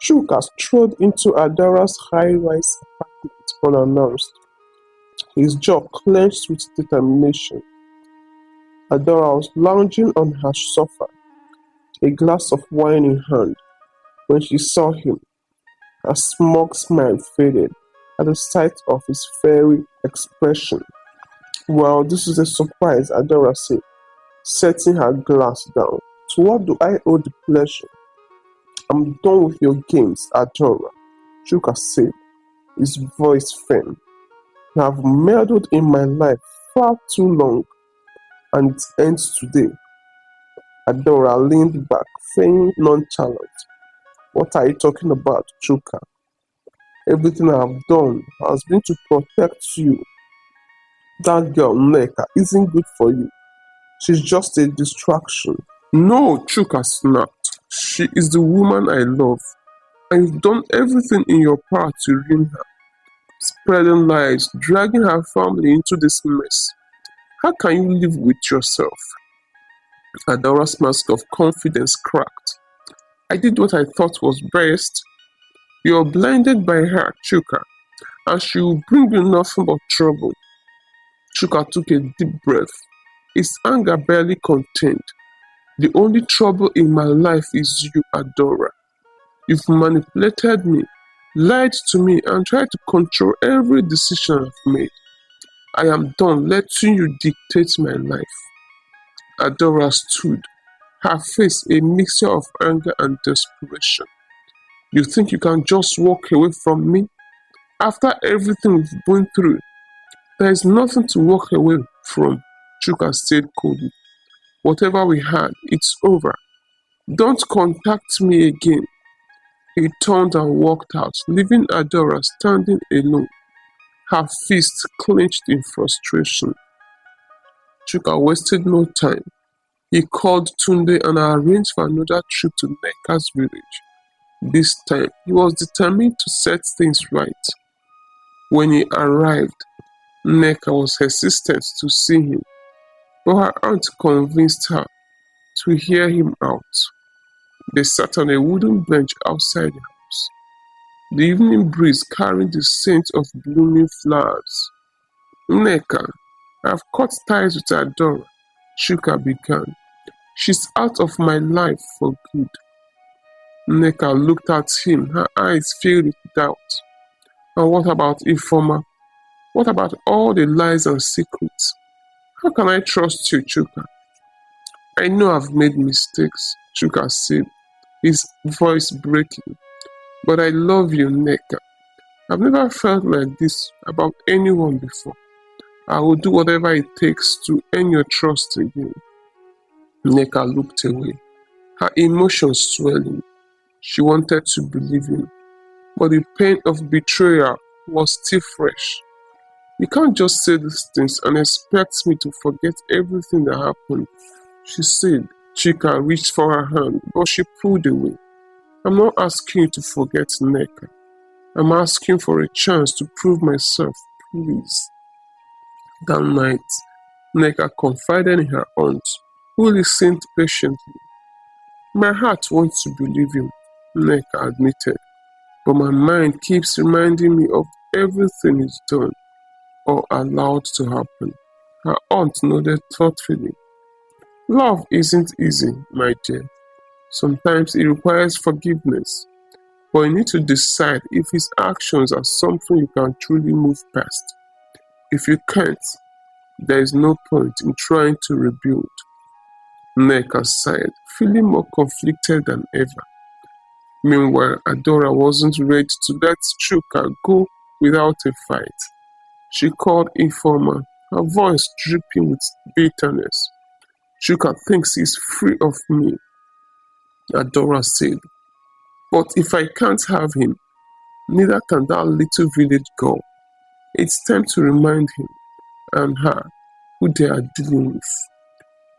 Chuka strode into Adara's high-rise apartment unannounced, his jaw clenched with determination. Adora was lounging on her sofa, a glass of wine in hand, when she saw him. Her smug smile faded at the sight of his fiery expression. "Well, this is a surprise," Adora said, setting her glass down. "To what do I owe the pleasure?" "I'm done with your games, Adora," Chuka said, his voice firm. "You have meddled in my life far too long, and it ends today." Adora leaned back, feigning nonchalant. "What are you talking about, Chuka? Everything I have done has been to protect you. That girl, Neka, isn't good for you. She's just a distraction." "No," Chuka snapped. "She is the woman I love, and you've done everything in your power to ruin her, spreading lies, dragging her family into this mess. How can you live with yourself?" Adora's mask of confidence cracked. "I did what I thought was best. You're blinded by her, Chuka, and she will bring you nothing but trouble." Chuka took a deep breath, his anger barely contained. "The only trouble in my life is you, Adora. You've manipulated me, lied to me, and tried to control every decision I've made. I am done letting you dictate my life." Adora stood, her face a mixture of anger and desperation. "You think you can just walk away from me? After everything we've been through, there is nothing to walk away from," Chuka said coldly. "Whatever we had, it's over. Don't contact me again." He turned and walked out, leaving Adora standing alone, her fists clenched in frustration. Chuka wasted no time. He called Tunde and arranged for another trip to Neka's village. This time, he was determined to set things right. When he arrived, Neka was hesitant to see him, but her aunt convinced her to hear him out. They sat on a wooden bench outside the house, the evening breeze carrying the scent of blooming flowers. "Neka, I've cut ties with Adora," Chuka began. "She's out of my life for good." Neka looked at him, her eyes filled with doubt. "And what about Ifoma? What about all the lies and secrets? How can I trust you, Chuka?" "I know I've made mistakes," Chuka said, his voice breaking. "But I love you, Neka. I've never felt like this about anyone before. I will do whatever it takes to earn your trust again." Neka looked away, her emotions swelling. She wanted to believe him, but the pain of betrayal was still fresh. "You can't just say these things and expect me to forget everything that happened," she said. Chika reached for her hand, but she pulled away. "I'm not asking you to forget, Neka. I'm asking for a chance to prove myself, please." That night, Neka confided in her aunt, who listened patiently. "My heart wants to believe him," Neka admitted, "but my mind keeps reminding me of everything he's done or allowed to happen." Her aunt nodded thoughtfully. "Love isn't easy, my dear. Sometimes it requires forgiveness, but you need to decide if his actions are something you can truly move past. If you can't, there is no point in trying to rebuild." Neka sighed, feeling more conflicted than ever. Meanwhile, Adora wasn't ready to let Chuka go without a fight. She called Informer, her voice dripping with bitterness. "Chuka thinks he's free of me," Adora said. "But if I can't have him, neither can that little village girl. It's time to remind him and her who they are dealing with."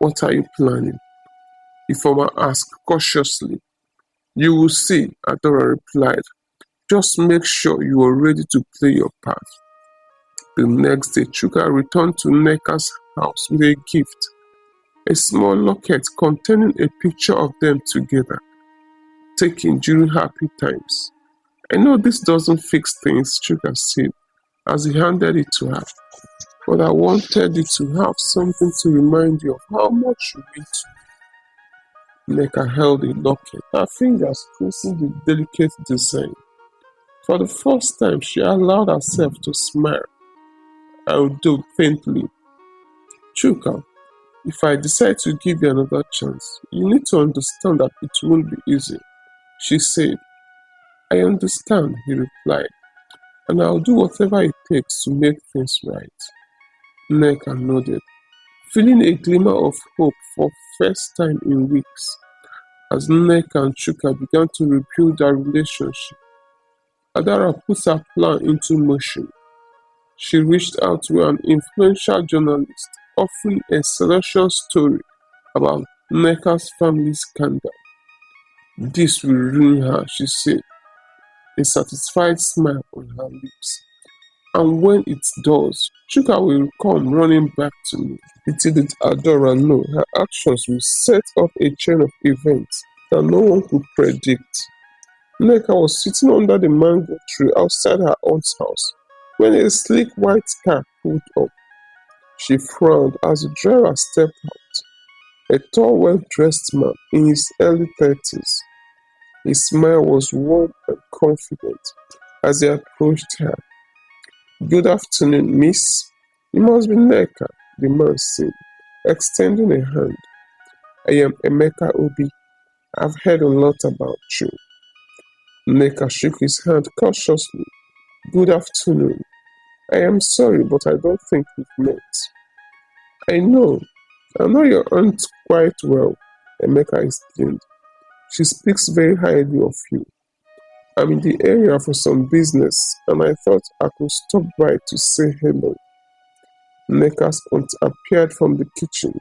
"What are you planning?" Informer asked cautiously. "You will see," Adora replied. "Just make sure you are ready to play your part." The next day, Chuka returned to Neka's house with a gift, a small locket containing a picture of them together. taking during happy times. I know this doesn't fix things, Chuka said as he handed it to her, but I wanted you to have something to remind you of how much you mean to me. Nneka held a locket, her fingers tracing the delicate design. For the first time, she allowed herself to smile, although faintly. Chuka, if I decide to give you another chance, you need to understand that it won't be easy, she said. I understand, he replied, and I'll do whatever it takes to make things right. Nneka nodded, feeling a glimmer of hope for first time in weeks. As Nneka and Chuka began to rebuild their relationship, Adara put her plan into motion. She reached out to an influential journalist, offering a salacious story about Nneka's family scandal. This will ruin her, she said, a satisfied smile on her lips. And when it does, Chuka will come running back to me. Little did Adora know her actions will set off a chain of events that no one could predict. Nneka was sitting under the mango tree outside her aunt's house when a sleek white car pulled up. She frowned as the driver stepped out, a tall, well-dressed man in his early 30s. His smile was warm and confident as he approached her. Good afternoon, miss. You must be Nneka, the man said, extending a hand. I am Emeka Obi. I've heard a lot about you. Nneka shook his hand cautiously. Good afternoon. I am sorry, but I don't think we've met. I know your aunt quite well, Emeka explained. She speaks very highly of you. I'm in the area for some business, and I thought I could stop by to say hello. Nneka's aunt appeared from the kitchen,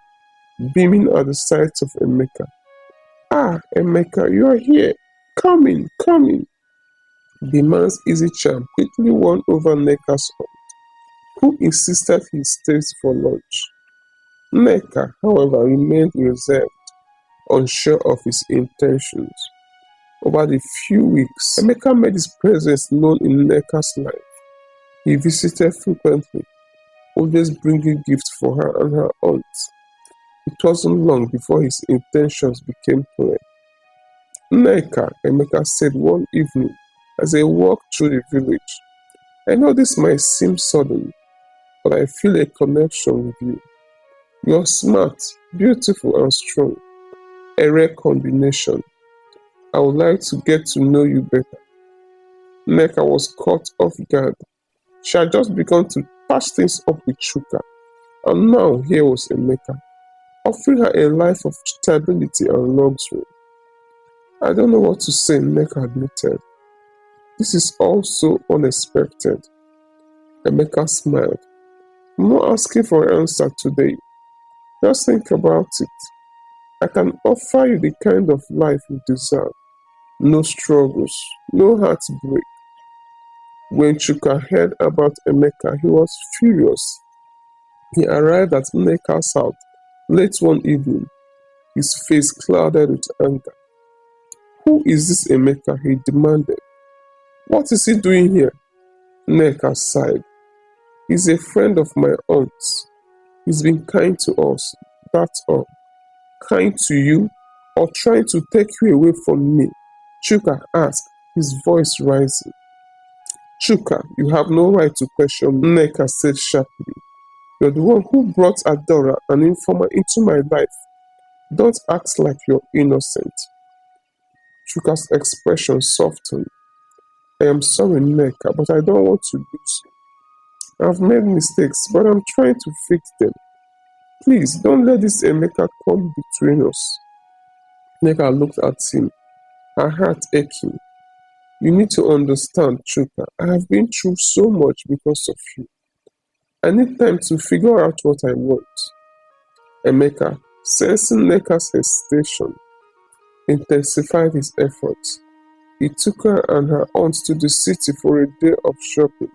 beaming at the sight of Emeka. Ah, Emeka, you are here. Come in, come in. The man's easy charm quickly won over Nneka's aunt, who insisted he stays for lunch. Nneka, however, remained reserved, unsure of his intentions. Over the few weeks, Emeka made his presence known in Nneka's life. He visited frequently, always bringing gifts for her and her aunt. It wasn't long before his intentions became clear. Nneka, Emeka said one evening as they walked through the village, I know this might seem sudden, but I feel a connection with you. You're smart, beautiful, and strong. A rare combination. I would like to get to know you better. Nneka was caught off guard. She had just begun to patch things up with Chuka, and now here was Emeka, offering her a life of stability and luxury. I don't know what to say, Nneka admitted. This is all so unexpected. Emeka smiled. I'm not asking for an answer today. Just think about it. I can offer you the kind of life you deserve. No struggles, no heartbreak. When Chuka heard about Emeka, he was furious. He arrived at Nneka's house late one evening, his face clouded with anger. Who is this Emeka? He demanded. What is he doing here? Nneka sighed. He's a friend of my aunt's. He's been kind to us, that's all. Kind to you, or trying to take you away from me? Chuka asked, his voice rising. Chuka, you have no right to question me, Nneka said sharply. You're the one who brought Adora, an informer, into my life. Don't act like you're innocent. Chuka's expression softened. I am sorry, Nneka, but I don't want to lose you. I've made mistakes, but I'm trying to fix them. Please, don't let this Emeka come between us. Nneka looked at him, her heart aching. You need to understand, Chuka. I have been through so much because of you. I need time to figure out what I want. Emeka, sensing Nneka's hesitation, intensified his efforts. He took her and her aunt to the city for a day of shopping,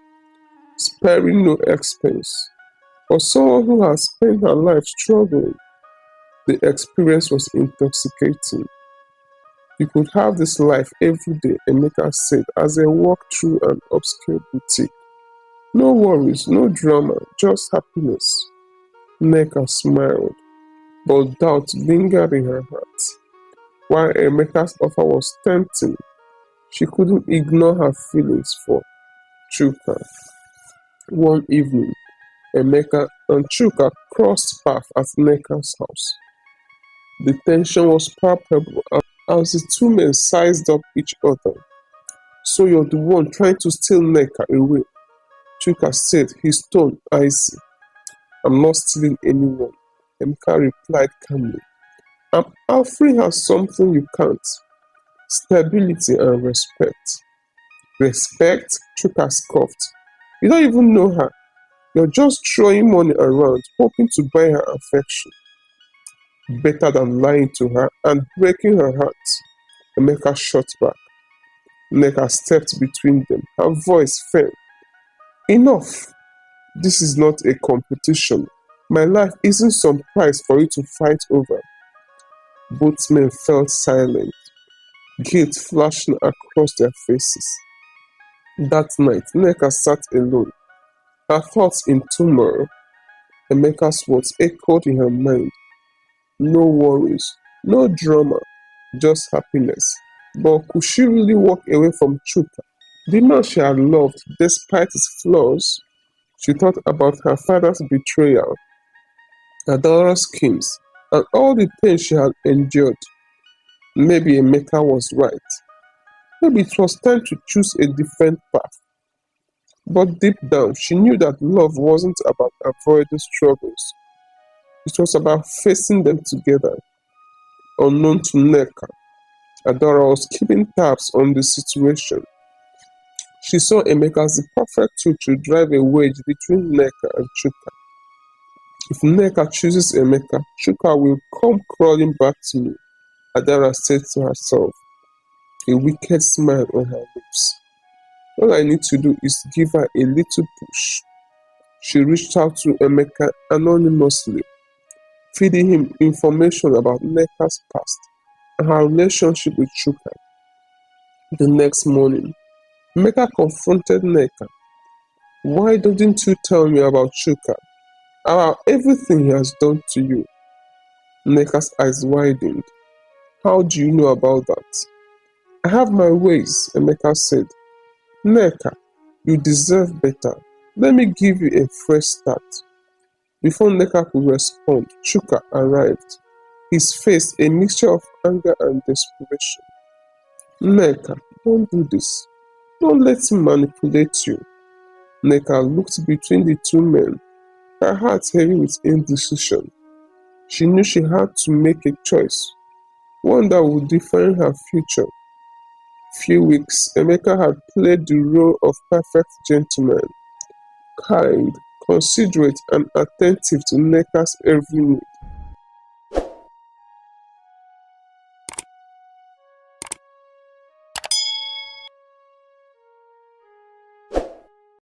sparing no expense. For someone who has spent her life struggling, the experience was intoxicating. You could have this life every day, Emeka said as they walked through an upscale boutique. No worries, no drama, just happiness. Nneka smiled, but doubt lingered in her heart. While Emeka's offer was tempting, she couldn't ignore her feelings for Chuka. One evening, Emeka and Chuka crossed paths at Nneka's house. The tension was palpable as the two men sized up each other. So you're the one trying to steal Nneka away, Chuka said, his tone icy. I'm not stealing anyone, Emeka replied calmly. I'm offering her something you can't. Stability and respect. Respect? Chuka scoffed. You don't even know her. You're just throwing money around, hoping to buy her affection. Better than lying to her and breaking her heart. Emeka shot back. Nneka stepped between them, her voice firm. Enough! This is not a competition. My life isn't some prize for you to fight over. Both men felt silent, guilt flashing across their faces. That night, Nneka sat alone, her thoughts in turmoil. Emeka's words echoed in her mind. No worries, no drama, just happiness. But could she really walk away from Chuka, the man she had loved despite his flaws? She thought about her father's betrayal, Adaora's schemes, and all the pain she had endured. Maybe Emeka was right. Maybe it was time to choose a different path. But deep down, she knew that love wasn't about avoiding struggles. It was about facing them together. Unknown to Nneka, Adaora was keeping tabs on the situation. She saw Emeka as the perfect tool to drive a wedge between Nneka and Chuka. If Nneka chooses Emeka, Chuka will come crawling back to me, Adaora said to herself, a wicked smile on her lips. All I need to do is give her a little push. She reached out to Emeka anonymously, feeding him information about Nneka's past and her relationship with Chuka. The next morning, Emeka confronted Nneka. Why didn't you tell me about Chuka? About everything he has done to you? Nneka's eyes widened. How do you know about that? I have my ways, Emeka said. Nneka, you deserve better. Let me give you a fresh start. Before Nneka could respond, Chuka arrived, his face a mixture of anger and desperation. Nneka, don't do this. Don't let him manipulate you. Nneka looked between the two men, her heart heavy with indecision. She knew she had to make a choice, one that would define her future. Few weeks, Emeka had played the role of perfect gentleman, kind, considerate, and attentive to Nneka's every need.